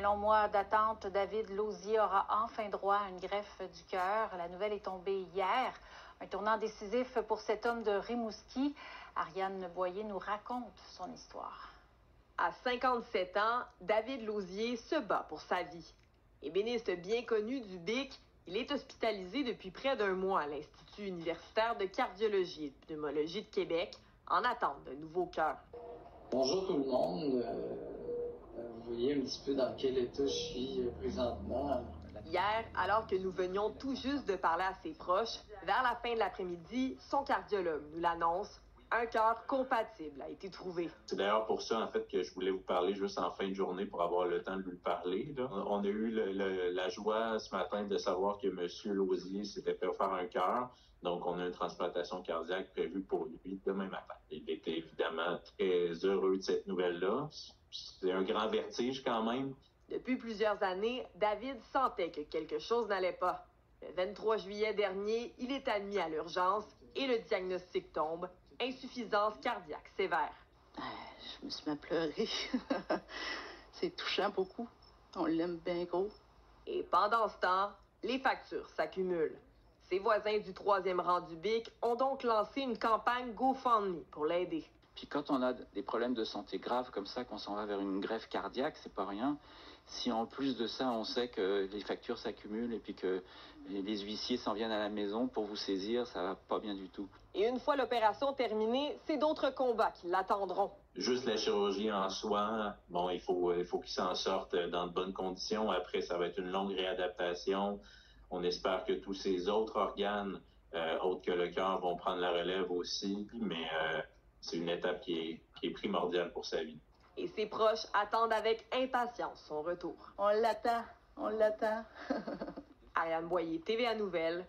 un long mois d'attente, David Lauzier aura enfin droit à une greffe du cœur. La nouvelle est tombée hier. Un tournant décisif pour cet homme de Rimouski. Ariane Boyer nous raconte son histoire. À 57 ans, David Lauzier se bat pour sa vie. Ébéniste bien connu du BIC, il est hospitalisé depuis près d'un mois à l'Institut universitaire de cardiologie et de pneumologie de Québec en attente d'un nouveau cœur. Bonjour tout le monde. Vous voyez un petit peu dans quel état je suis présentement. Hier, alors que nous venions tout juste de parler à ses proches, vers la fin de l'après-midi, son cardiologue nous l'annonce. Un cœur compatible a été trouvé. C'est d'ailleurs pour ça, en fait, que je voulais vous parler juste en fin de journée pour avoir le temps de lui parler. Là. On a eu la joie ce matin de savoir que M. Lauzier s'était fait faire un cœur. Donc, on a une transplantation cardiaque prévue pour lui demain matin. Il était évidemment très heureux de cette nouvelle-là. C'est un grand vertige quand même. Depuis plusieurs années, David sentait que quelque chose n'allait pas. Le 23 juillet dernier, il est admis à l'urgence et le diagnostic tombe. Insuffisance cardiaque sévère. Je me suis mis à pleurer. C'est touchant beaucoup. On l'aime bien gros. Et pendant ce temps, les factures s'accumulent. Ses voisins du 3e rang du BIC ont donc lancé une campagne GoFundMe pour l'aider. Puis quand on a des problèmes de santé graves comme ça, qu'on s'en va vers une greffe cardiaque, c'est pas rien. Si en plus de ça, on sait que les factures s'accumulent et puis que les huissiers s'en viennent à la maison pour vous saisir, ça va pas bien du tout. Et une fois l'opération terminée, c'est d'autres combats qui l'attendront. Juste la chirurgie en soi, bon, il faut qu'il s'en sorte dans de bonnes conditions. Après, ça va être une longue réadaptation. On espère que tous ces autres organes, autres que le cœur, vont prendre la relève aussi, mais c'est une étape qui est primordiale pour sa vie. Et ses proches attendent avec impatience son retour. On l'attend, on l'attend. Ariane Boyer, TVA Nouvelles,